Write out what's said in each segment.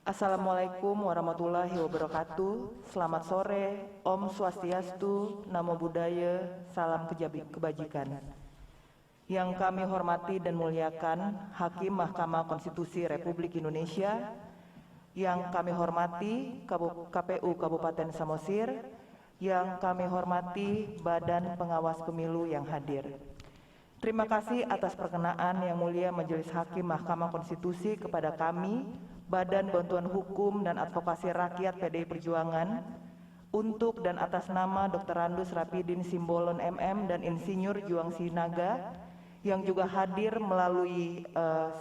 Assalamualaikum warahmatullahi wabarakatuh. Selamat sore, Om Swastiastu, Namo Buddhaya, salam kebajikan. Yang kami hormati dan muliakan Hakim Mahkamah Konstitusi Republik Indonesia, yang kami hormati KPU Kabupaten Samosir, yang kami hormati Badan Pengawas Pemilu yang hadir. Terima kasih atas perkenaan Yang Mulia Majelis Hakim Mahkamah Konstitusi kepada kami, Badan Bantuan Hukum dan Advokasi Rakyat PDI Perjuangan, untuk dan atas nama Dr. Randus Rapidin Simbolon MM dan Insinyur Juang Sinaga yang juga hadir melalui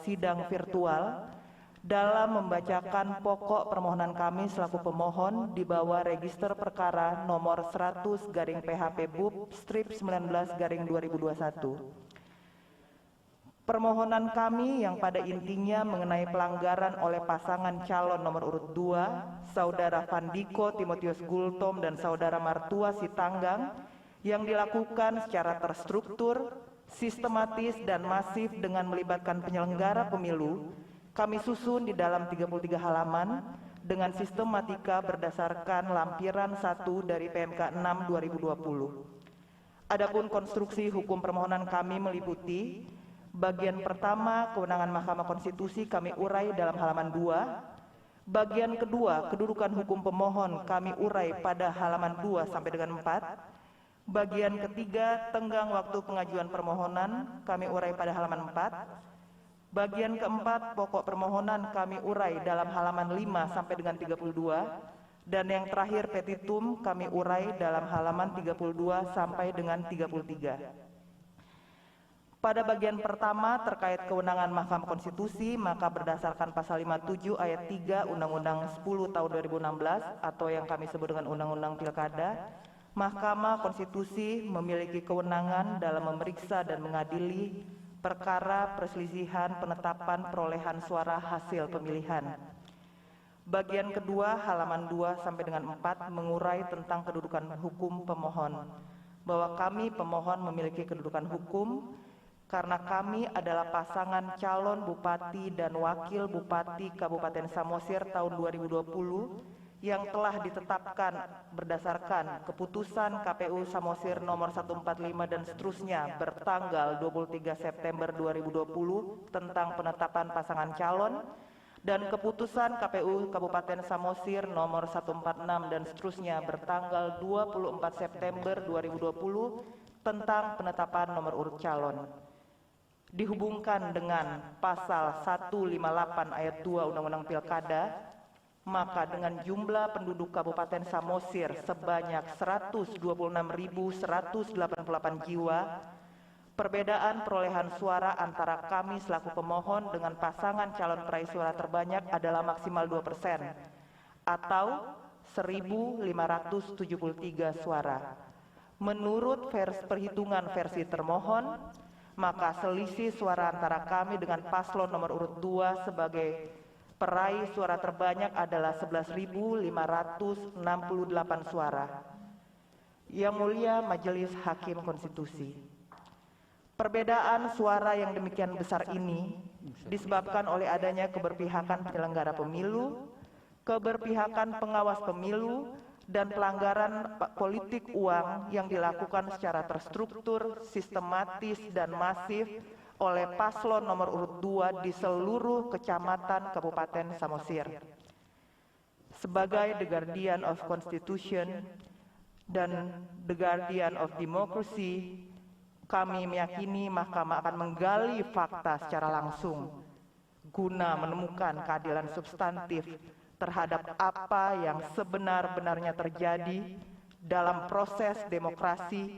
sidang virtual dalam membacakan pokok permohonan kami selaku pemohon di bawah register perkara nomor 100/PHP BUP strip 19/2021. Permohonan kami yang pada intinya mengenai pelanggaran oleh pasangan calon nomor urut 2, Saudara Vandiko Timotius Gultom dan Saudara Martua Sitanggang, yang dilakukan secara terstruktur, sistematis, dan masif dengan melibatkan penyelenggara pemilu, kami susun di dalam 33 halaman dengan sistematika berdasarkan lampiran 1 dari PMK 6 2020. Adapun konstruksi hukum permohonan kami meliputi bagian pertama, kewenangan Mahkamah Konstitusi kami urai dalam halaman 2. Bagian kedua, kedudukan hukum pemohon kami urai pada halaman 2 sampai dengan 4. Bagian ketiga, tenggang waktu pengajuan permohonan kami urai pada halaman 4. Bagian keempat, pokok permohonan kami urai dalam halaman 5 sampai dengan 32. Dan yang terakhir, petitum kami urai dalam halaman 32 sampai dengan 33. Pada bagian pertama terkait kewenangan Mahkamah Konstitusi, maka berdasarkan pasal 57 ayat 3 Undang-Undang 10 tahun 2016 atau yang kami sebut dengan Undang-Undang Pilkada, Mahkamah Konstitusi memiliki kewenangan dalam memeriksa dan mengadili perkara perselisihan penetapan perolehan suara hasil pemilihan. Bagian kedua halaman 2 sampai dengan 4 mengurai tentang kedudukan hukum pemohon, bahwa kami pemohon memiliki kedudukan hukum karena kami adalah pasangan calon Bupati dan Wakil Bupati Kabupaten Samosir tahun 2020 yang telah ditetapkan berdasarkan keputusan KPU Samosir nomor 145 dan seterusnya bertanggal 23 September 2020 tentang penetapan pasangan calon, dan keputusan KPU Kabupaten Samosir nomor 146 dan seterusnya bertanggal 24 September 2020 tentang penetapan nomor urut calon. Dihubungkan dengan pasal 158 ayat 2 Undang-Undang Pilkada, maka dengan jumlah penduduk Kabupaten Samosir sebanyak 126.188 jiwa, perbedaan perolehan suara antara kami selaku pemohon dengan pasangan calon peraih suara terbanyak adalah maksimal 2% atau 1.573 suara. Menurut perhitungan versi termohon, maka selisih suara antara kami dengan paslon nomor urut 2 sebagai peraih suara terbanyak adalah 11.568 suara. Yang Mulia Majelis Hakim Konstitusi, perbedaan suara yang demikian besar ini disebabkan oleh adanya keberpihakan penyelenggara pemilu, keberpihakan pengawas pemilu, dan pelanggaran politik uang yang dilakukan secara terstruktur, sistematis, dan masif oleh paslon nomor urut 2 di seluruh kecamatan Kabupaten Samosir. Sebagai the guardian of Constitution dan the guardian of democracy, kami meyakini Mahkamah akan menggali fakta secara langsung guna menemukan keadilan substantif terhadap apa yang sebenar-benarnya terjadi dalam proses demokrasi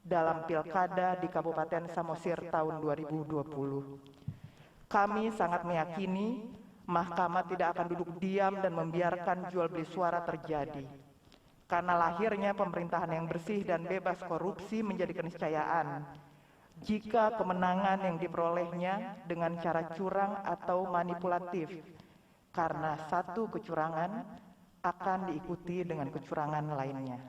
dalam pilkada di Kabupaten Samosir tahun 2020. Kami sangat meyakini Mahkamah tidak akan duduk diam dan membiarkan jual beli suara terjadi, karena lahirnya pemerintahan yang bersih dan bebas korupsi menjadi keniscayaan jika kemenangan yang diperolehnya dengan cara curang atau manipulatif, karena satu kecurangan akan diikuti dengan kecurangan lainnya.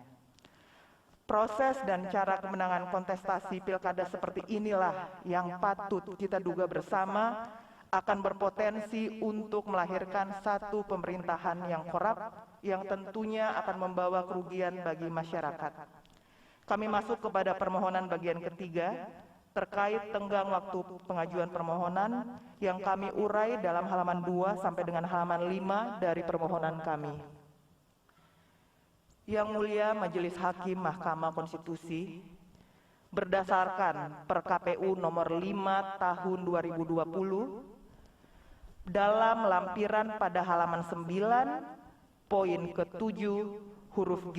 Proses dan cara kemenangan kontestasi pilkada seperti inilah yang patut kita duga bersama akan berpotensi untuk melahirkan satu pemerintahan yang korup yang tentunya akan membawa kerugian bagi masyarakat. Kami masuk kepada permohonan bagian ketiga terkait tenggang waktu pengajuan permohonan yang kami urai dalam halaman 2 sampai dengan halaman 5 dari permohonan kami. Yang mulia Majelis Hakim Mahkamah Konstitusi, berdasarkan Per-KPU nomor 5 tahun 2020, dalam lampiran pada halaman 9, poin ke-7, huruf G,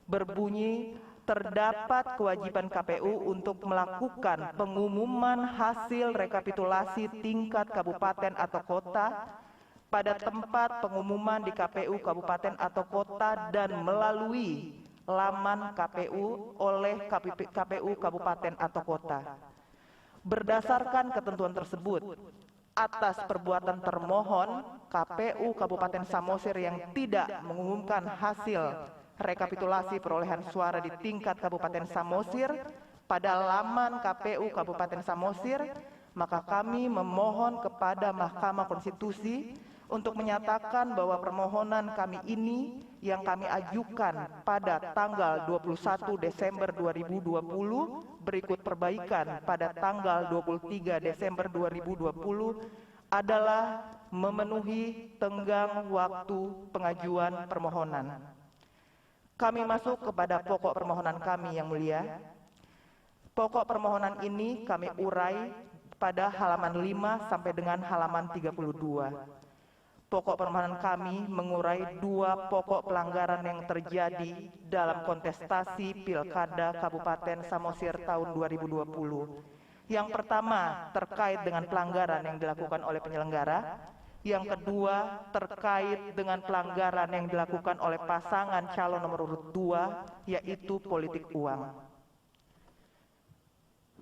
berbunyi, terdapat kewajiban KPU untuk melakukan pengumuman hasil rekapitulasi tingkat kabupaten atau kota pada tempat pengumuman di KPU kabupaten atau kota dan melalui laman KPU oleh KPU kabupaten atau kota. Berdasarkan ketentuan tersebut, atas perbuatan termohon, KPU Kabupaten Samosir yang tidak mengumumkan hasil rekapitulasi perolehan suara di tingkat Kabupaten Samosir pada laman KPU Kabupaten Samosir, maka kami memohon kepada Mahkamah Konstitusi untuk menyatakan bahwa permohonan kami ini yang kami ajukan pada tanggal 21 Desember 2020 berikut perbaikan pada tanggal 23 Desember 2020 adalah memenuhi tenggang waktu pengajuan permohonan. Kami masuk kepada pokok permohonan kami yang mulia. Pokok permohonan ini kami urai pada halaman 5 sampai dengan halaman 32. Pokok permohonan kami mengurai 2 pokok pelanggaran yang terjadi dalam kontestasi Pilkada Kabupaten Samosir tahun 2020. Yang pertama terkait dengan pelanggaran yang dilakukan oleh penyelenggara. Yang kedua terkait dengan pelanggaran yang dilakukan oleh pasangan calon nomor urut 2, yaitu politik uang.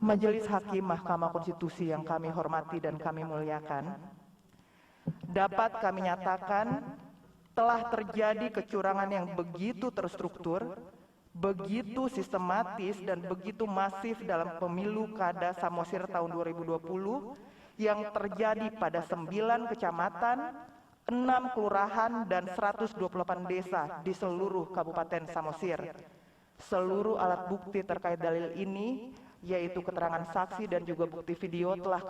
Majelis Hakim Mahkamah Konstitusi yang kami hormati dan kami muliakan, dapat kami nyatakan telah terjadi kecurangan yang begitu terstruktur, begitu sistematis dan begitu masif dalam pemilu Kada Samosir tahun 2020 yang terjadi pada 9 kecamatan, 6 kelurahan dan 128 desa di seluruh Kabupaten Samosir. Seluruh alat bukti terkait dalil ini, yaitu keterangan saksi dan juga bukti video telah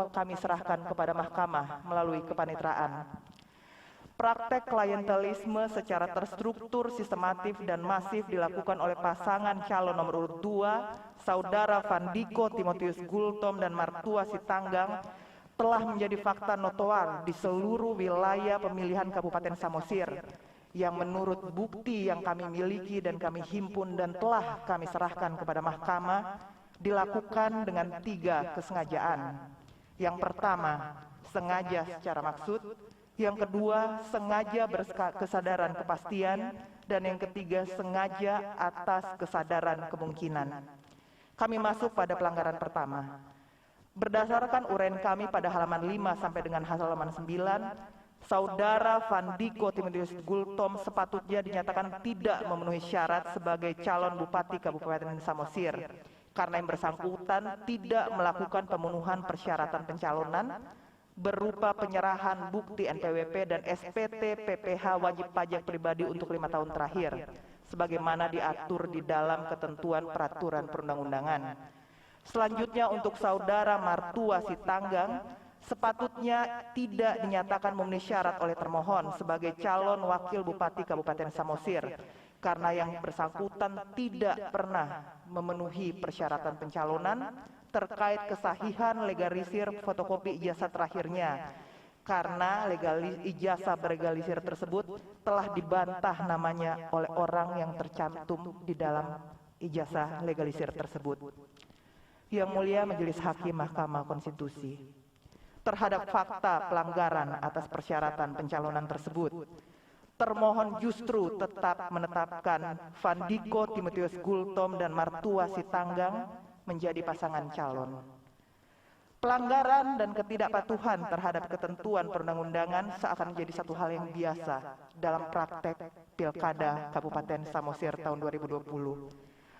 kami serahkan kepada mahkamah melalui kepanitraan. Praktek klientelisme secara terstruktur, sistematif dan masif dilakukan oleh pasangan calon nomor urut 2, Saudara Fandiko Timotius Gultom dan Martua Sitanggang telah menjadi fakta notoar di seluruh wilayah pemilihan Kabupaten Samosir yang menurut bukti yang kami miliki dan kami himpun dan telah kami serahkan kepada mahkamah dilakukan dengan 3 kesengajaan. Yang pertama, sengaja secara maksud. Yang kedua, sengaja berkesadaran kepastian. Dan yang ketiga, sengaja atas kesadaran kemungkinan. Kami masuk pada pelanggaran pertama. Berdasarkan uraian kami pada halaman 5 sampai dengan halaman 9, Saudara Fandiko Timotius Gultom sepatutnya dinyatakan tidak memenuhi syarat sebagai calon Bupati Kabupaten Samosir karena yang bersangkutan tidak melakukan pemenuhan persyaratan pencalonan berupa penyerahan bukti NPWP dan SPT PPH wajib pajak pribadi untuk 5 tahun terakhir sebagaimana diatur di dalam ketentuan peraturan perundang-undangan. Selanjutnya untuk Saudara Martua Sitanggang sepatutnya tidak dinyatakan memenuhi syarat oleh termohon sebagai calon wakil Bupati Kabupaten Samosir karena yang bersangkutan tidak pernah memenuhi persyaratan pencalonan terkait kesahihan legalisir fotokopi ijazah terakhirnya karena ijazah berlegalisir tersebut telah dibantah namanya oleh orang yang tercantum di dalam ijazah legalisir tersebut. Yang mulia Majelis Hakim Mahkamah Konstitusi, terhadap fakta pelanggaran atas persyaratan pencalonan tersebut, termohon justru tetap menetapkan Fandiko Timotius Gultom dan Martua Sitanggang menjadi pasangan calon. Pelanggaran dan ketidakpatuhan terhadap ketentuan perundang-undangan seakan menjadi satu hal yang biasa dalam praktek Pilkada Kabupaten Samosir tahun 2020.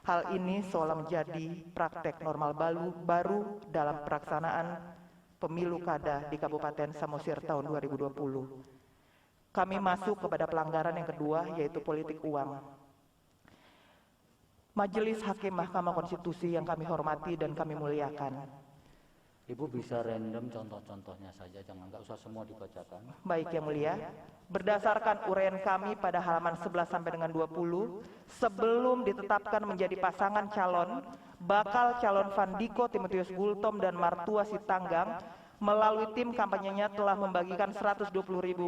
Hal ini seolah menjadi praktek normal baru dalam pelaksanaan pemilu kada di Kabupaten Samosir tahun 2020. Kami masuk kepada pelanggaran yang kedua, yaitu politik uang. Majelis Hakim Mahkamah Konstitusi yang kami hormati dan kami muliakan. Ibu bisa random contoh-contohnya saja, nggak usah semua dibacakan. Baik Yang Mulia, berdasarkan uraian kami pada halaman 11 sampai dengan 20, sebelum ditetapkan menjadi pasangan calon, bakal calon Fandiko Timotius Gultom dan Martua Sitanggang melalui tim kampanyenya telah membagikan 120.000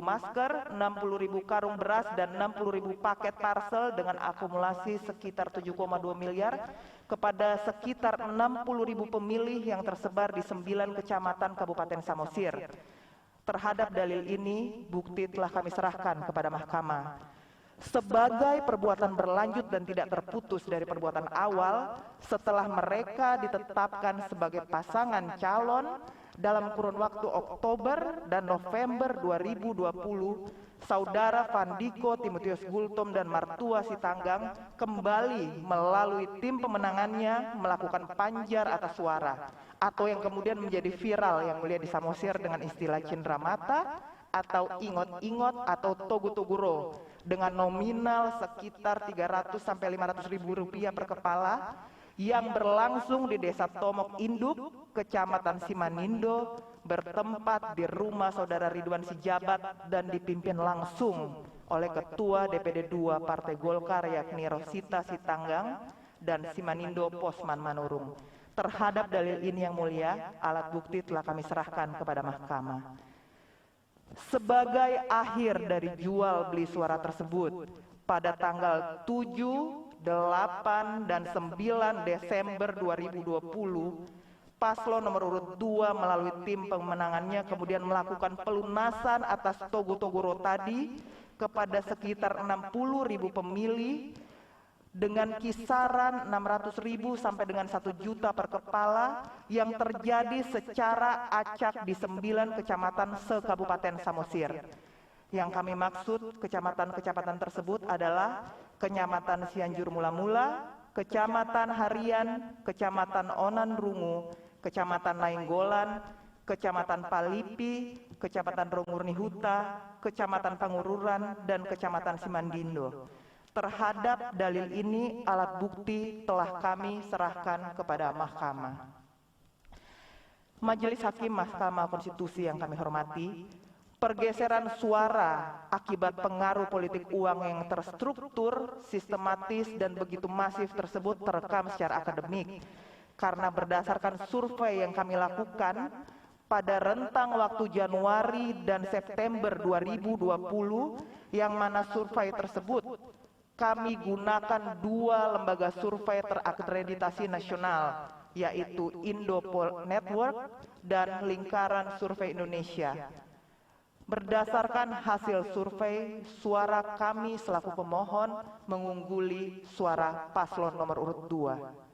masker, 60.000 karung beras, dan 60.000 paket parcel dengan akumulasi sekitar 7,2 miliar kepada sekitar 60.000 pemilih yang tersebar di 9 kecamatan Kabupaten Samosir. Terhadap dalil ini, bukti telah kami serahkan kepada mahkamah. Sebagai perbuatan berlanjut dan tidak terputus dari perbuatan awal, setelah mereka ditetapkan sebagai pasangan calon dalam kurun waktu Oktober dan November 2020, Saudara Fandiko Timotius Gultom dan Martua Sitanggang kembali melalui tim pemenangannya melakukan panjar atas suara, atau yang kemudian menjadi viral Yang Mulia di Samosir dengan istilah cindramata atau ingot-ingot atau togu-toguro dengan nominal sekitar 300 sampai 500 ribu rupiah per kepala yang berlangsung di Desa Tomok Induk, Kecamatan Simanindo, bertempat di rumah Saudara Ridwan Sijabat dan dipimpin langsung oleh Ketua DPD 2 Partai Golkar yakni Rosita Sitanggang dan Simanindo Posman Manurung. Terhadap dalil ini Yang Mulia, alat bukti telah kami serahkan kepada mahkamah. Sebagai akhir dari jual beli suara tersebut, pada tanggal 7, 8, dan 9 Desember 2020, Paslon nomor urut 2 melalui tim pemenangannya kemudian melakukan pelunasan atas togu-toguro tadi kepada sekitar 60.000 pemilih dengan kisaran 600.000 sampai dengan 1 juta per kepala yang terjadi secara acak di 9 kecamatan se-Kabupaten Samosir. Yang kami maksud kecamatan-kecamatan tersebut adalah Kecamatan Cianjur Mula-Mula, Kecamatan Harian, Kecamatan Onan Rungu, Kecamatan Nainggolan, Kecamatan Palipi, Kecamatan Rongurni Huta, Kecamatan Pangururan, dan Kecamatan Simandindo. Terhadap dalil ini, alat bukti telah kami serahkan kepada mahkamah. Majelis Hakim Mahkamah Konstitusi yang kami hormati, pergeseran suara akibat pengaruh politik uang yang terstruktur, sistematis, dan begitu masif tersebut terekam secara akademik. Karena berdasarkan survei yang kami lakukan pada rentang waktu Januari dan September 2020, yang mana survei tersebut kami gunakan 2 lembaga survei terakreditasi nasional, yaitu Indopol Network dan Lingkaran Survei Indonesia. Berdasarkan hasil survei, suara kami selaku pemohon mengungguli suara paslon nomor urut 2.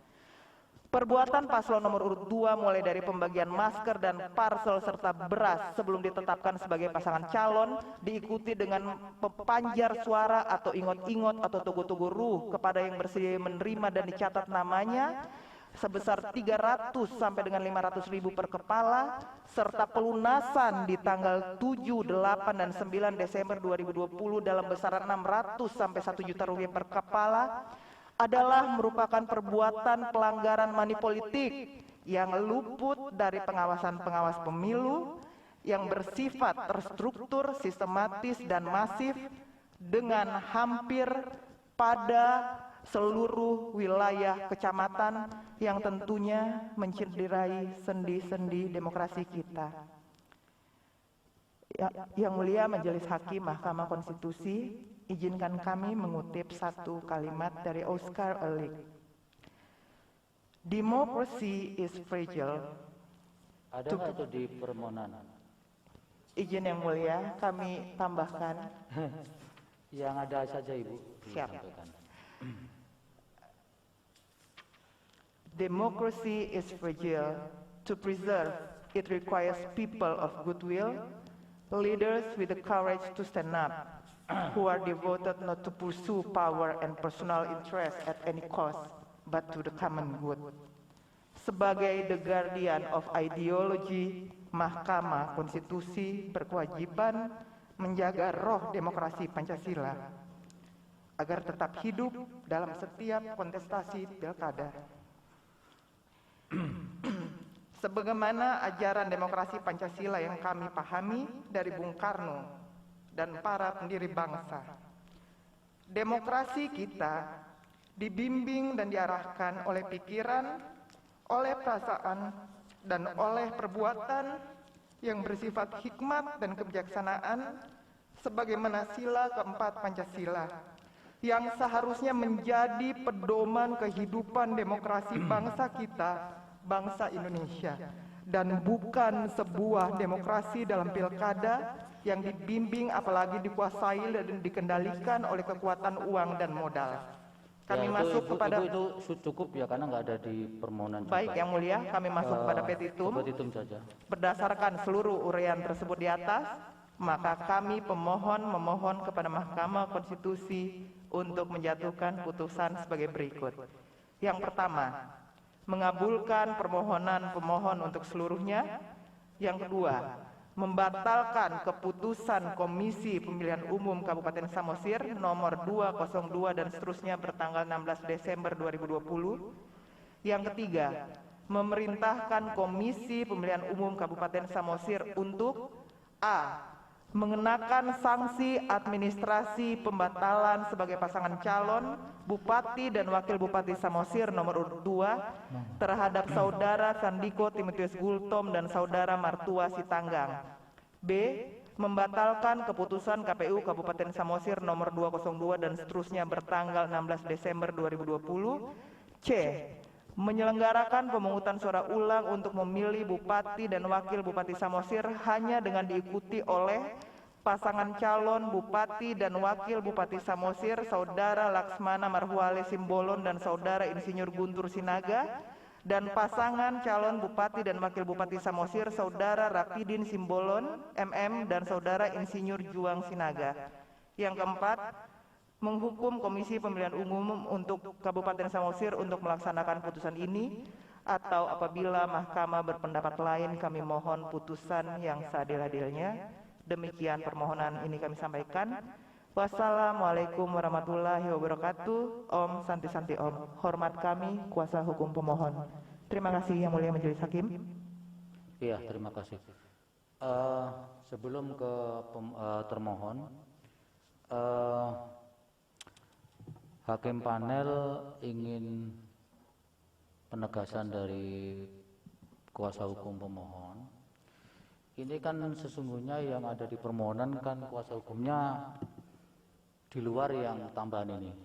Perbuatan paslon nomor urut 2 mulai dari pembagian masker dan parcel serta beras sebelum ditetapkan sebagai pasangan calon, diikuti dengan pepanjar suara atau ingot-ingot atau togo-togo ruh kepada yang bersedia menerima dan dicatat namanya sebesar 300 sampai dengan 500.000 per kepala, serta pelunasan di tanggal 7, 8, dan 9 Desember 2020 dalam besaran 600 sampai 1 juta rupiah per kepala adalah merupakan perbuatan pelanggaran money politik yang luput dari pengawasan pengawas pemilu yang bersifat terstruktur, sistematis, dan masif dengan hampir pada seluruh wilayah kecamatan yang tentunya mencederai sendi-sendi demokrasi kita. Yang Mulia Majelis Hakim Mahkamah Konstitusi, izinkan kami mengutip satu kalimat dari Oscar Wilde. Democracy is fragile. Ada nggak itu di permohonan? Izin Yang Mulia, kami tambahkan. Yang ada saja Ibu. Siap. Democracy is fragile. To preserve, it requires people of goodwill, leaders with the courage to stand up, who are devoted not to pursue power and personal interest at any cost, but to the common good. Sebagai the guardian of ideology, Mahkamah Konstitusi berkewajiban menjaga roh demokrasi Pancasila agar tetap hidup dalam setiap kontestasi pilkada. Sebagaimana ajaran demokrasi Pancasila yang kami pahami dari Bung Karno dan para pendiri bangsa. Demokrasi kita dibimbing dan diarahkan oleh pikiran, oleh perasaan, dan oleh perbuatan yang bersifat hikmat dan kebijaksanaan sebagaimana sila keempat Pancasila yang seharusnya menjadi pedoman kehidupan demokrasi bangsa kita, bangsa Indonesia, dan bukan sebuah demokrasi dalam pilkada yang dibimbing apalagi dikuasai dan dikendalikan oleh kekuatan uang dan modal. Kami masuk kepada itu cukup ya, karena nggak ada di permohonan juga. Baik yang mulia, kami masuk kepada petitum. Petitum saja. Berdasarkan seluruh uraian tersebut di atas, maka kami pemohon memohon kepada Mahkamah Konstitusi untuk menjatuhkan putusan sebagai berikut. Yang pertama, mengabulkan permohonan pemohon untuk seluruhnya. Yang kedua, membatalkan keputusan Komisi Pemilihan Umum Kabupaten Samosir nomor 202 dan seterusnya bertanggal 16 Desember 2020. Yang ketiga, memerintahkan Komisi Pemilihan Umum Kabupaten Samosir untuk A. mengenakan sanksi administrasi pembatalan sebagai pasangan calon Bupati dan Wakil Bupati Samosir nomor urut 2 terhadap Saudara Fandiko Timotius Gultom dan Saudara Martua Sitanggang. B. Membatalkan keputusan KPU Kabupaten Samosir nomor 202 dan seterusnya bertanggal 16 Desember 2020. C. Menyelenggarakan pemungutan suara ulang untuk memilih Bupati dan Wakil Bupati Samosir hanya dengan diikuti oleh pasangan calon Bupati dan Wakil Bupati Samosir Saudara Laksmana Marhuale Simbolon dan Saudara Insinyur Guntur Sinaga, dan pasangan calon Bupati dan Wakil Bupati Samosir Saudara Rapidin Simbolon MM dan Saudara Insinyur Juang Sinaga. Yang keempat, menghukum Komisi Pemilihan Umum untuk Kabupaten Samosir untuk melaksanakan putusan ini, atau apabila mahkamah berpendapat lain kami mohon putusan yang seadil-adilnya. Demikian permohonan ini kami sampaikan. Wassalamualaikum warahmatullahi wabarakatuh. Om Santi Santi Om. Hormat kami kuasa hukum pemohon. Terima kasih yang mulia Majelis Hakim. Iya, terima kasih. Sebelum ke termohon, Hakim panel ingin penegasan dari kuasa hukum pemohon. Ini kan sesungguhnya yang ada di permohonan kan kuasa hukumnya di luar yang tambahan ini.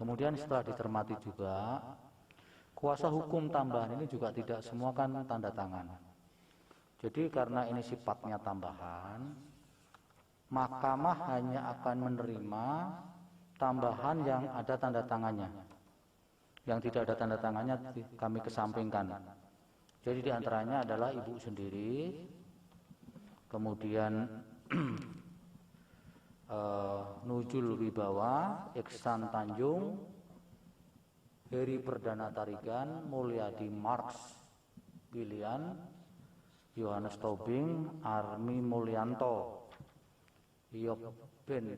Kemudian setelah dicermati juga, kuasa hukum tambahan ini juga tidak semua kan tanda tangan. Jadi karena ini sifatnya tambahan, mahkamah hanya akan menerima tambahan yang ada tanda tangannya. Yang tidak ada tanda tangannya kami kesampingkan. Jadi diantaranya adalah ibu sendiri, kemudian Nujul Wibawa, Iksan Tanjung, Heri Perdana Tarigan, Mulyadi Marx Pilihan, Yohanes Tobing, Armi Mulyanto, Yop Ben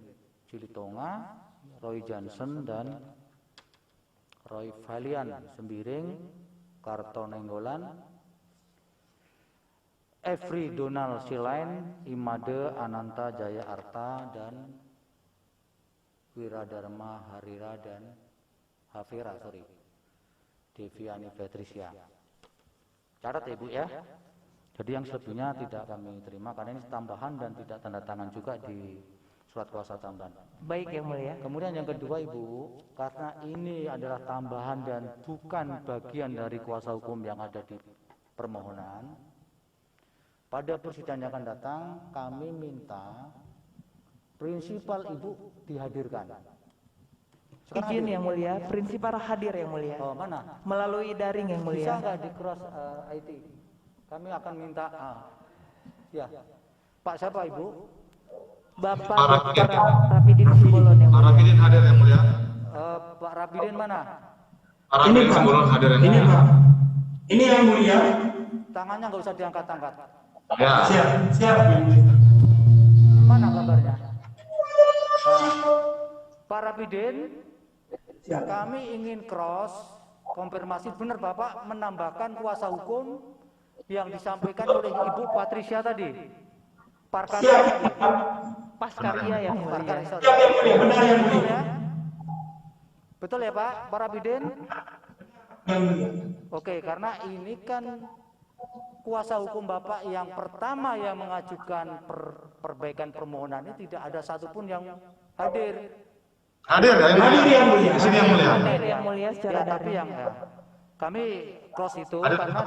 Cilitonga, Roy Johnson dan Roy Valian Sembiring, Kartonenggolan, Efri Donald Silain, Imade Ananta Jaya Arta, dan Wiradharma Harira dan Hafira, Deviani Patricia. Catat ya, Ibu ya. Jadi yang selebihnya tidak kami terima karena ini tambahan dan tidak tanda tangan juga di surat kuasa tambahan. Baik yang mulia. Kemudian yang kedua Ibu, karena ini adalah tambahan dan bukan bagian dari kuasa hukum yang ada di permohonan, pada persidangan yang akan datang kami minta prinsipal Ibu dihadirkan. Sekarang izin hadir. Yang mulia, prinsipal hadir yang mulia. Oh, mana? Melalui daring yang mulia. Bisa nggak di cross IT? Kami akan minta. Ya, Pak siapa Ibu? Bapak Rapidin Simbolon yang mulia. Rapidin hadir yang mulia. Pak Rapidin mana? Rapidin Simbolon hadir yang mulia. Ini Pak. Ini yang mulia. Tangannya nggak usah diangkat-angkat. Ya. Siap. Mana kabarnya? Nah, Pak Rapidin, kami ingin cross konfirmasi benar Bapak menambahkan kuasa hukum yang disampaikan oleh Ibu Patricia tadi. Parkarya tadi. Paskarya yang mulia. Parkarya, sorry. Benar yang Betul mulia. ya? Betul ya Pak Rapidin? Yang mulia. Oke, karena ini kan kuasa hukum Bapak yang pertama yang mengajukan perbaikan permohonan ini tidak ada satupun yang hadir. Hadir ya, Hadir yang mulia. di sini yang mulia. Hadir yang mulia secara Ya, tapi daring. yang kami cross itu Hadir. karena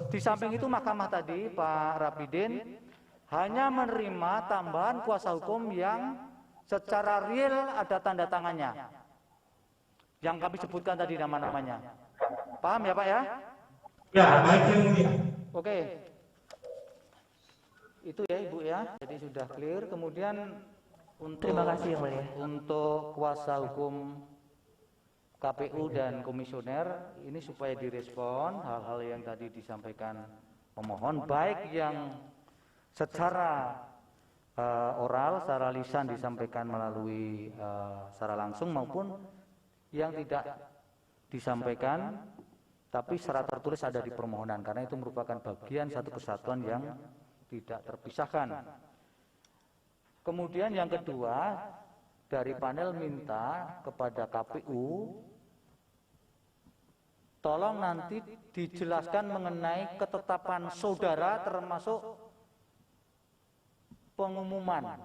di samping itu mahkamah tadi Pak Rapidin hanya menerima tambahan kuasa hukum yang secara real ada tanda tangannya. Yang kami sebutkan tadi nama-namanya. Paham ya Pak ya? Ya, baik yang mulia. Oke. Itu ya Ibu ya. Jadi sudah clear. Kemudian untuk Terima kasih yang mulia. untuk kuasa hukum KPU dan komisioner ini supaya direspon hal-hal yang tadi disampaikan pemohon baik yang secara oral, secara lisan disampaikan melalui secara langsung maupun yang tidak disampaikan tapi secara tertulis ada di permohonan karena itu merupakan bagian satu kesatuan yang tidak terpisahkan. Kemudian yang kedua dari panel minta kepada KPU tolong nanti dijelaskan mengenai ketetapan saudara termasuk pengumuman.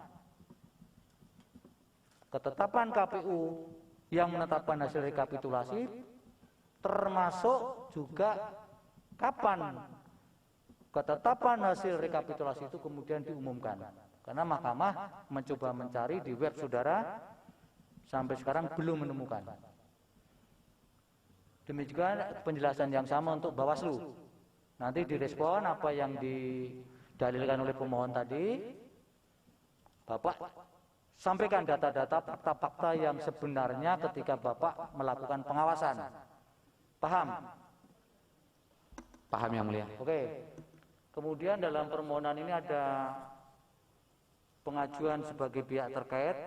Ketetapan KPU yang menetapkan hasil rekapitulasi termasuk juga kapan ketetapan hasil rekapitulasi itu kemudian diumumkan. Karena mahkamah mencoba mencari di web saudara sampai sekarang belum menemukan. Demikian penjelasan yang sama untuk Bawaslu. Nanti direspon apa yang didalilkan oleh pemohon tadi. Bapak sampaikan data-data fakta-fakta yang sebenarnya ketika Bapak melakukan pengawasan. Paham? Paham yang mulia. Oke. Kemudian dalam permohonan ini ada pengajuan sebagai pihak terkait.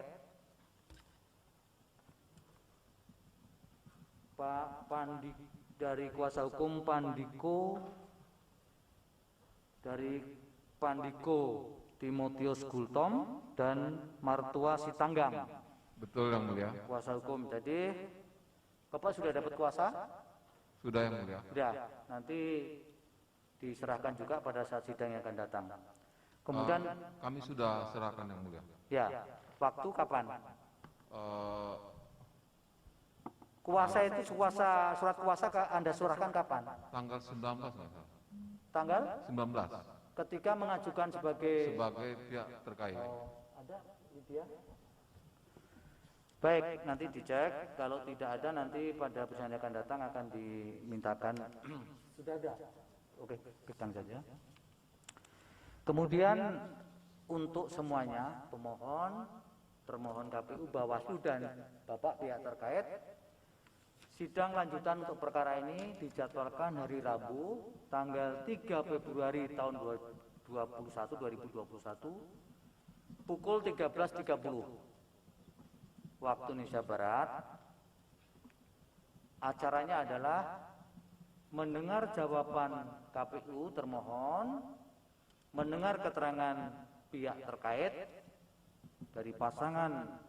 Pak Pandi dari kuasa hukum Pandiko dari Pandiko Timotius Gultom dan Martua Sitanggang. Betul yang mulia. Kuasa hukum. Jadi Bapak sudah dapat kuasa? Sudah yang mulia. Sudah. Nanti diserahkan juga pada saat sidang yang akan datang. Kemudian Kami sudah serahkan yang mulia. ya, waktu kapan? Eh, Kuasa itu surat kuasa Anda surahkan kapan? Tanggal 19 nggak salah. Tanggal 19 ketika mengajukan sebagai pihak terkait. ada gitu ya. Baik, nanti dicek. Kalau tidak ada nanti pada persidangan yang akan datang akan dimintakan. Sudah ada. Oke, pegang saja. Kemudian untuk semuanya pemohon, termohon KPU, Bawaslu dan Bapak pihak terkait, sidang lanjutan untuk perkara ini dijadwalkan hari Rabu tanggal 3 Februari tahun 2021 pukul 13.30 waktu Indonesia Barat. Acaranya adalah mendengar jawaban KPU termohon, mendengar keterangan pihak terkait dari pasangan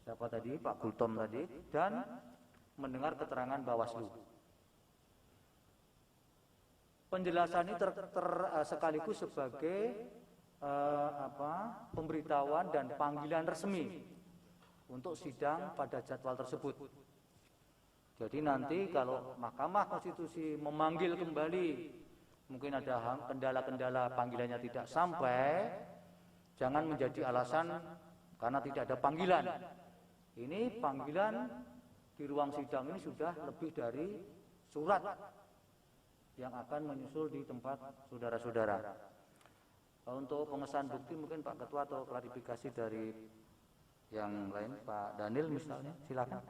siapa tadi, Pak Gultom tadi, dan mendengar keterangan Bawaslu. Penjelasan ini sekaligus sebagai pemberitahuan dan panggilan resmi untuk sidang pada jadwal tersebut. Jadi nanti kalau Mahkamah Konstitusi memanggil kembali, mungkin ada kendala-kendala panggilannya tidak sampai, jangan menjadi alasan karena tidak ada panggilan. Ini panggilan di ruang sidang ini sudah lebih dari surat yang akan menyusul di tempat saudara-saudara. Untuk pengesahan bukti mungkin Pak Ketua atau klarifikasi dari yang lain, Pak Daniel misalnya, silakan.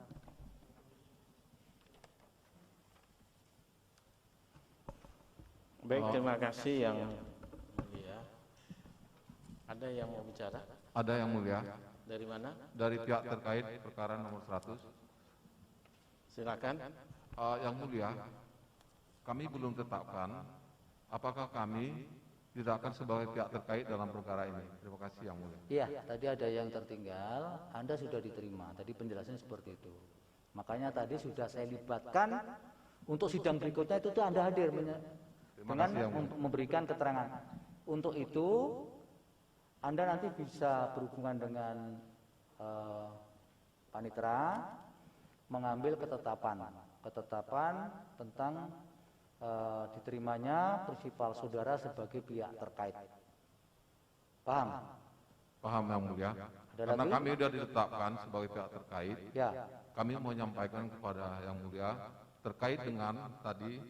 Baik, terima kasih yang Ada yang mau bicara? Ada yang mulia. Dari mana? Dari pihak terkait perkara nomor 100. Silakan. Yang mulia, kami belum tetapkan apakah kami tidak akan sebagai pihak terkait dalam perkara ini. Terima kasih yang mulia. Iya, tadi ada yang tertinggal, Anda sudah diterima. Tadi penjelasannya seperti itu. Makanya tadi sudah saya libatkan untuk sidang berikutnya itu tuh Anda hadir dengan kasih, Yang Mulia. memberikan keterangan. Untuk itu Anda nanti bisa berhubungan dengan panitera mengambil ketetapan tentang diterimanya prinsipal saudara sebagai pihak terkait. Paham? Paham yang mulia. Ada Karena lagi? kami sudah ditetapkan sebagai pihak terkait, Ya. kami mau menyampaikan kepada yang mulia terkait dengan tadi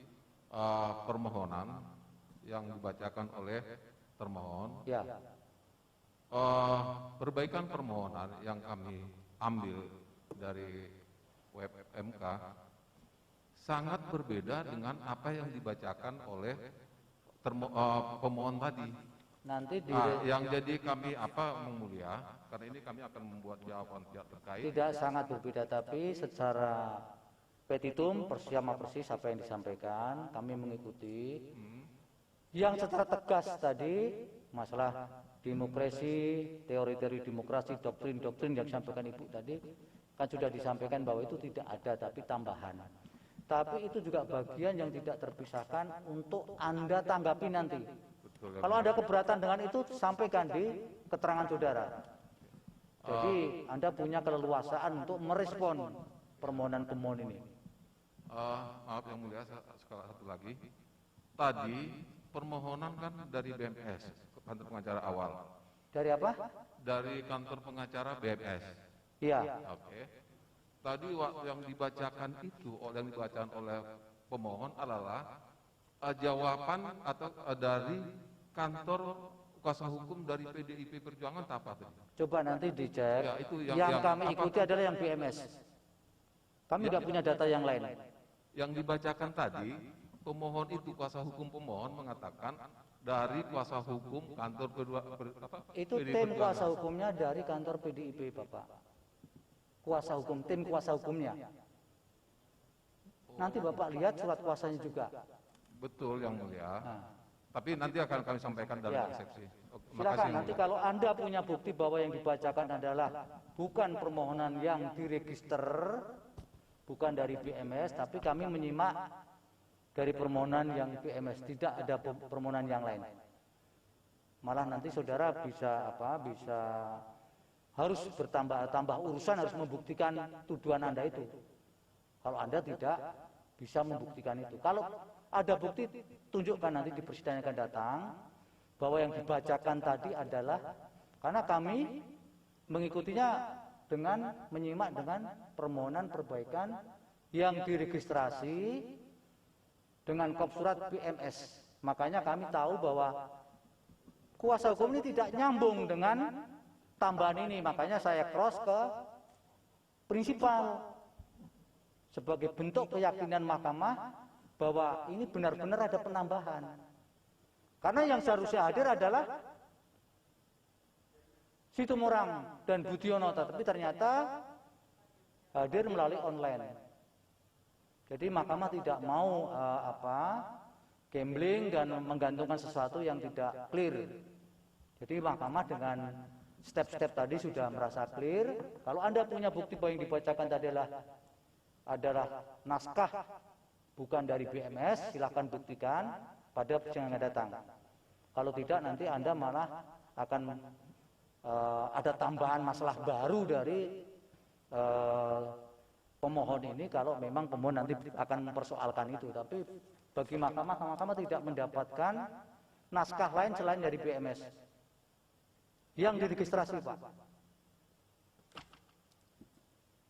permohonan yang dibacakan oleh termohon. Ya. Perbaikan permohonan yang kami ambil dari web MK sangat berbeda dengan apa yang dibacakan oleh pemohon tadi. Nanti Yang jadi kami Yang Mulia, karena ini kami akan membuat jawaban pihak terkait. tidak sangat berbeda, tapi secara petitum sama persis apa yang disampaikan, kami mengikuti. Yang secara tegas tadi masalah demokrasi, teori-teori demokrasi, doktrin-doktrin yang disampaikan Ibu tadi kan sudah disampaikan bahwa itu tidak ada, tapi tambahan. Tapi itu juga bagian yang tidak terpisahkan untuk Anda tanggapi nanti. Betul, Kalau ada keberatan dengan itu, sampaikan di keterangan saudara. Jadi Anda punya keleluasaan untuk merespon permohonan pemohon ini. Maaf yang mulia, sekali satu lagi. Tadi permohonan kan dari BMS, kantor pengacara awal. Dari apa? Dari kantor pengacara BMS. Iya. Oke. Tadi yang dibacakan itu, yang dibacakan oleh pemohon adalah jawaban atau dari kantor kuasa hukum dari PDIP Perjuangan apa tadi? Coba nanti dicek. Ya, itu yang kami ikuti adalah yang BMS. Kami tidak punya data yang lain. Yang dibacakan tadi, pemohon itu kuasa hukum pemohon mengatakan dari kuasa hukum kantor Itu PDIP tim Perjuangan. kuasa hukumnya dari kantor PDIP, Bapak. Kuasa hukum, tim kuasa hukumnya. Nanti Bapak lihat surat kuasanya juga. Betul yang mulia. Nah, Tapi nanti akan kami sampaikan dalam Ya. eksepsi. Makasih silakan yang nanti mulia. kalau Anda punya bukti bahwa yang dibacakan adalah bukan permohonan yang diregister, bukan dari BMS, tapi kami menyimak dari permohonan yang BMS, tidak ada permohonan yang lain. Malah nanti saudara bisa harus bertambah urusan, harus membuktikan tuduhan Anda itu. Kalau Anda tidak bisa membuktikan itu. Kalau ada bukti, tunjukkan nanti di persidangan yang akan datang bahwa yang dibacakan tadi adalah, karena kami mengikutinya dengan menyimak dengan permohonan perbaikan yang diregistrasi dengan kop surat BMS. Makanya kami tahu bahwa kuasa hukum ini tidak nyambung dengan tambahan ini. Makanya saya cross ke prinsipal sebagai bentuk keyakinan mahkamah bahwa ini benar-benar ada penambahan. Karena yang seharusnya hadir adalah Situmorang dan Budiono, tapi ternyata hadir melalui online. Jadi mahkamah tidak mau gambling dan menggantungkan sesuatu yang tidak clear. Jadi mahkamah dengan step-step tadi sudah merasa clear. Kalau Anda punya bukti bahwa yang dibacakan tadi adalah naskah bukan dari BMS, silakan buktikan pada persidangan yang datang. Kalau tidak, nanti Anda malah akan ada tambahan masalah baru dari pemohon ini kalau memang pemohon nanti akan mempersoalkan itu. Tapi bagi mahkamah tidak mendapatkan naskah lain selain dari BMS yang diregistrasi, Pak.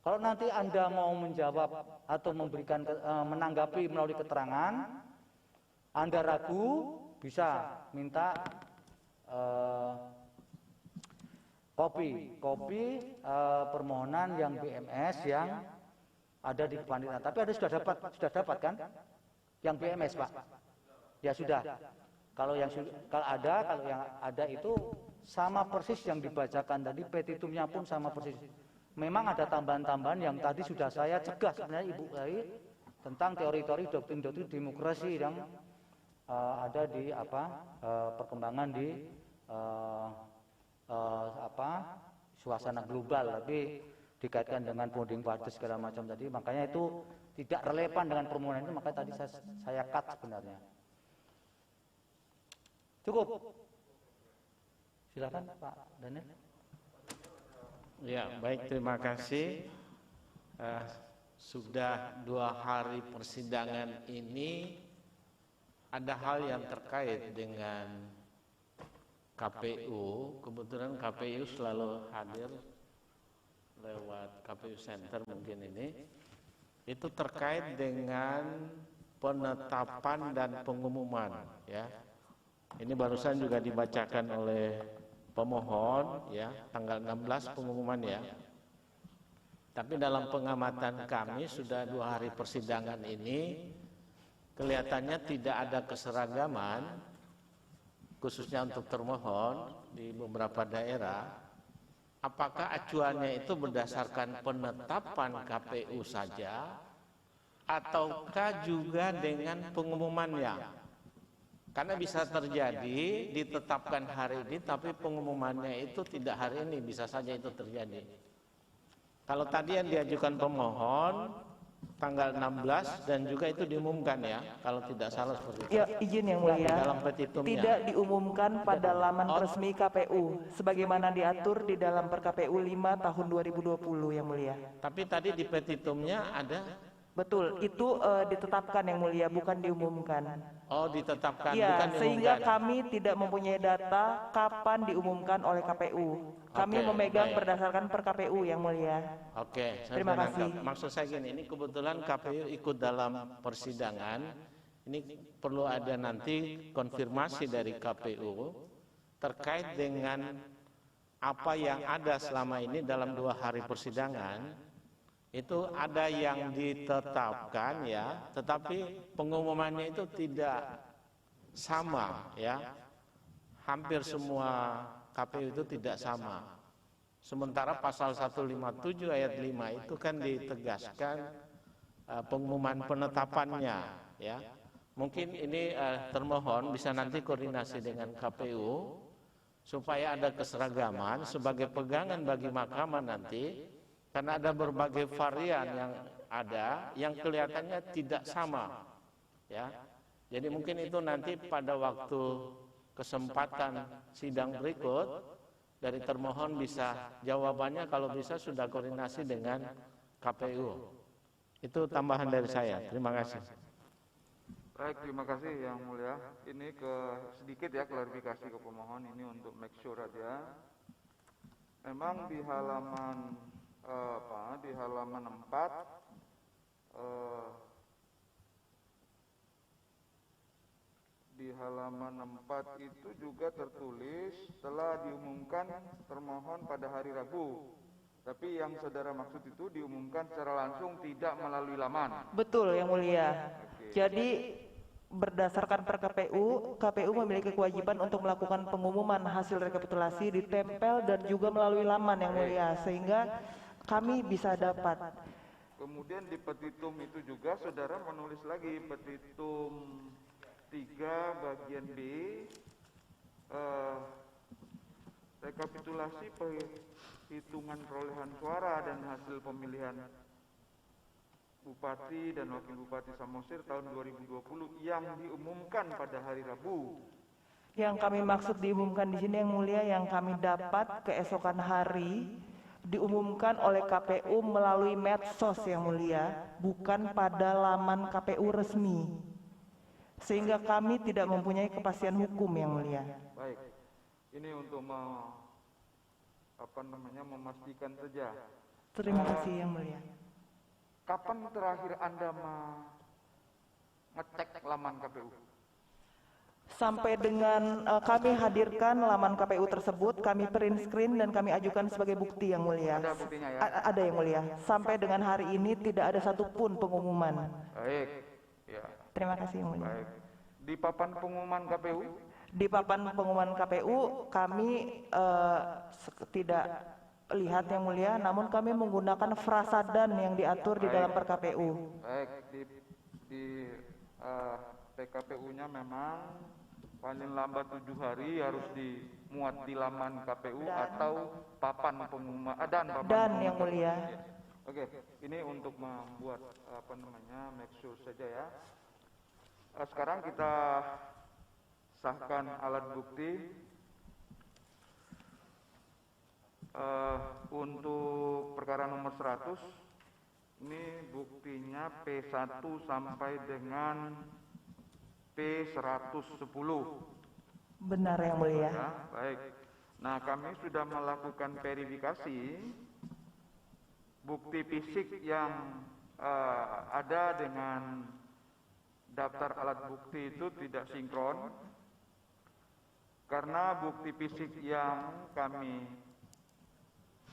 Kalau nanti Anda mau menjawab atau memberikan menanggapi melalui keterangan, Anda ragu, bisa minta kopi permohonan yang BMS yang ada di kepanitiaan. Tapi Anda sudah dapat kan? Yang BMS, Pak. Ya sudah. Kalau yang ada itu sama persis yang dibacakan tadi, petitumnya pun sama persis. Memang ada tambahan-tambahan yang tadi sudah saya cegah sebenarnya Ibu Said tentang teori-teori doktrin-doktrin demokrasi yang ada di perkembangan di suasana global, tapi dikaitkan dengan founding fathers segala macam tadi, makanya itu tidak relevan dengan permohonan itu, makanya tadi saya cut sebenarnya. Cukup. Silakan Pak Daniel. Ya, baik, terima kasih. Sudah 2 hari persidangan ini ada hal yang terkait dengan KPU. Kebetulan KPU selalu hadir lewat KPU Center mungkin ini. Itu terkait dengan penetapan dan pengumuman, ya. Ini barusan juga dibacakan oleh pemohon, ya, tanggal 16 pengumuman, ya. Tapi dalam pengamatan kami sudah 2 hari persidangan ini kelihatannya tidak ada keseragaman, khususnya untuk termohon di beberapa daerah. Apakah acuannya itu berdasarkan penetapan KPU saja ataukah juga dengan pengumumannya? Karena bisa terjadi ditetapkan hari ini tapi pengumumannya itu tidak hari ini, bisa saja itu terjadi. Kalau tadi yang diajukan pemohon tanggal 16 dan juga itu diumumkan, ya, kalau tidak salah seperti itu. Ya, izin yang mulia. Dalam petitumnya. Tidak diumumkan pada laman resmi KPU sebagaimana diatur di dalam PerKPU 5 tahun 2020 yang mulia. Tapi tadi di petitumnya ada. Betul, itu ditetapkan yang mulia, bukan diumumkan. Oh, ditetapkan, bukan Ya, diumumkan. sehingga kami tidak mempunyai data kapan diumumkan oleh KPU. Kami Oke, memegang baik. berdasarkan PerKPU yang mulia. Oke, saya Terima menangkap. kasih. Maksud saya gini, ini kebetulan KPU ikut dalam persidangan. Ini perlu ada nanti konfirmasi dari KPU terkait dengan apa yang ada selama ini dalam 2 hari persidangan. Itu ada yang ditetapkan, ya, tetapi pengumumannya itu tidak sama, ya. Hampir semua KPU itu tidak sama. Sementara pasal 157 ayat 5 itu kan ditegaskan pengumuman penetapannya, ya. Mungkin ini termohon bisa nanti koordinasi dengan KPU supaya ada keseragaman sebagai pegangan bagi mahkamah nanti. Karena ada berbagai varian yang ada yang kelihatannya tidak sama, ya. Jadi mungkin itu nanti pada waktu kesempatan sidang berikut dari termohon bisa jawabannya, kalau bisa sudah koordinasi dengan KPU. Itu tambahan dari saya. Terima kasih. Baik, terima kasih Yang Mulia. Ini sedikit ya klarifikasi ke pemohon ini untuk make sure aja. Memang di halaman 4 di halaman 4 itu juga tertulis telah diumumkan termohon pada hari Rabu. Tapi yang saudara maksud itu diumumkan secara langsung tidak melalui laman. Betul yang mulia. Jadi berdasarkan PerKPU, KPU memiliki kewajiban untuk melakukan pengumuman hasil rekapitulasi ditempel dan juga melalui laman yang mulia, sehingga kami bisa dapat. Kemudian di petitum itu juga saudara menulis lagi petitum 3 bagian B, rekapitulasi perhitungan perolehan suara dan hasil pemilihan Bupati dan Wakil Bupati Samosir tahun 2020 yang diumumkan pada hari Rabu. Yang kami maksud diumumkan di sini yang mulia, yang kami dapat keesokan hari diumumkan oleh KPU melalui medsos yang mulia, bukan pada laman KPU resmi. Sehingga kami tidak mempunyai kepastian hukum yang mulia. Baik, ini untuk memastikan saja. Terima kasih yang mulia. Kapan terakhir Anda ngecek laman KPU? Sampai dengan kami hadirkan laman KPU tersebut, kami print screen dan kami ajukan sebagai bukti yang mulia. Ada buktinya ya? Ada yang mulia. Sampai dengan hari ini tidak ada satupun pengumuman. Baik, ya. Terima kasih yang mulia. Baik. Di papan pengumuman KPU? Di papan pengumuman KPU kami tidak lihat yang mulia, namun kami menggunakan frasa dan yang diatur di dalam per KPU. Baik, di PKPU-nya memang paling lambat 7 hari harus dimuat di laman KPU atau papan pengumuman dan papan Dan pengumuman yang mulia. Oke, ini untuk membuat make sure saja ya. Sekarang kita sahkan alat bukti untuk perkara nomor 100. Ini buktinya P1 sampai dengan P110. Benar yang mulia. Ya, baik. Nah, kami sudah melakukan verifikasi bukti fisik yang ada dengan daftar alat bukti itu tidak sinkron, karena bukti fisik yang kami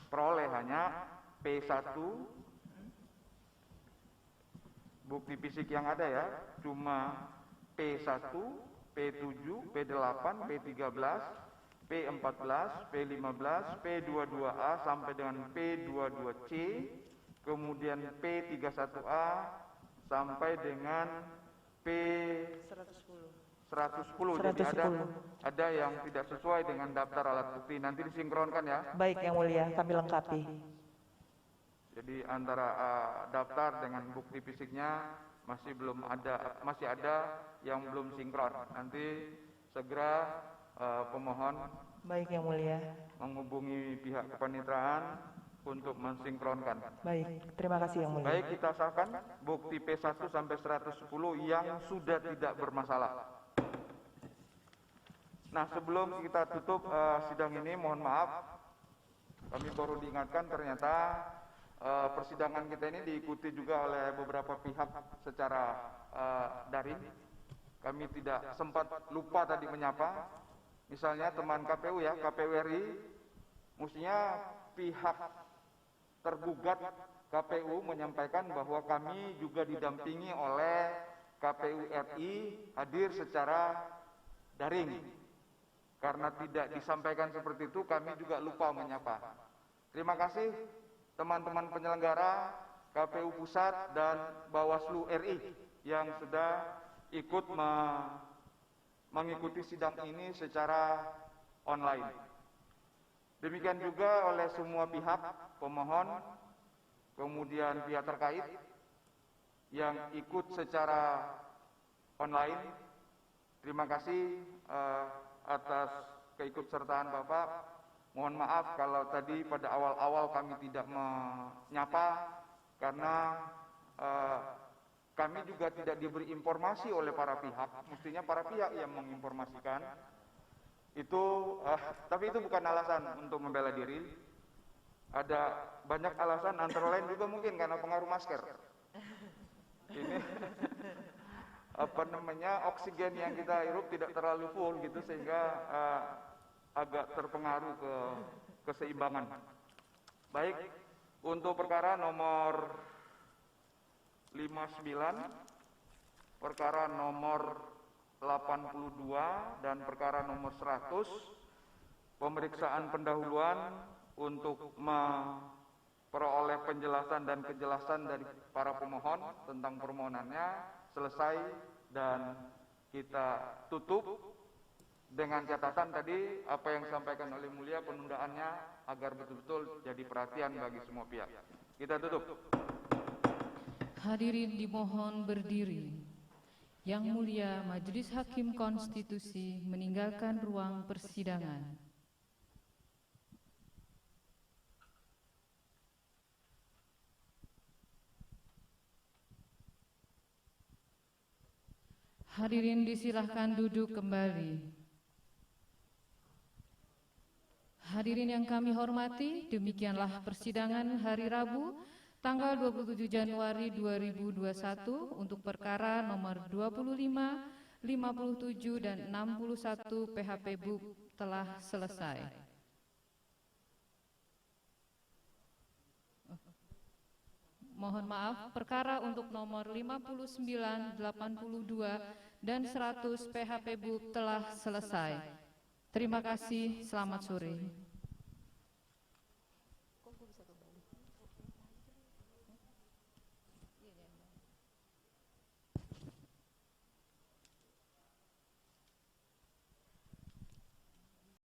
peroleh hanya P1. Bukti fisik yang ada ya cuma P1, P7, P8, P13, P14, P15, P22A sampai dengan P22C, kemudian P31A sampai dengan P110. Jadi ada yang tidak sesuai dengan daftar alat bukti. Nanti disinkronkan ya. Baik yang mulia, kami lengkapi. Jadi antara daftar dengan bukti fisiknya masih ada yang belum sinkron. Nanti segera pemohon Baik yang mulia. menghubungi pihak kepanitraan untuk mensinkronkan. Baik, terima kasih yang mulia. Baik, kita sahkan bukti P1 sampai 110 yang sudah tidak bermasalah. Nah, sebelum kita tutup sidang ini, mohon maaf, kami baru diingatkan ternyata persidangan kita ini diikuti juga oleh beberapa pihak secara daring. Kami tidak sempat lupa tadi menyapa. Misalnya teman KPU ya, KPU RI, mestinya pihak tergugat KPU menyampaikan bahwa kami juga didampingi oleh KPU RI hadir secara daring. Karena tidak disampaikan seperti itu, kami juga lupa menyapa. Terima kasih teman-teman penyelenggara KPU Pusat dan Bawaslu RI yang sudah ikut mengikuti sidang ini secara online. Demikian juga oleh semua pihak, pemohon, kemudian pihak terkait yang ikut secara online. Terima kasih atas keikutsertaan Bapak. Mohon maaf kalau tadi pada awal-awal kami tidak menyapa, karena kami juga tidak diberi informasi oleh para pihak. Mestinya para pihak yang menginformasikan. Tapi itu bukan alasan untuk membela diri. Ada banyak alasan, antara lain juga mungkin karena pengaruh masker. Ini oksigen yang kita hirup tidak terlalu full gitu, sehingga agak terpengaruh ke keseimbangan. Baik, untuk perkara nomor 59, perkara nomor 82 dan perkara nomor 100, pemeriksaan pendahuluan untuk memperoleh penjelasan dan kejelasan dari para pemohon tentang permohonannya selesai, dan kita tutup dengan catatan tadi apa yang disampaikan oleh mulia, penundaannya agar betul-betul jadi perhatian bagi semua pihak. Kita tutup. Hadirin dimohon berdiri. Yang mulia Majelis Hakim Konstitusi meninggalkan ruang persidangan. Hadirin disilahkan duduk kembali. Hadirin yang kami hormati, demikianlah persidangan hari Rabu tanggal 27 Januari 2021 untuk perkara nomor 25, 57 dan 61 PHP BUP telah selesai. Mohon maaf, perkara untuk nomor 59, 82, dan 100 PHP BUP telah selesai. Terima kasih, selamat sore.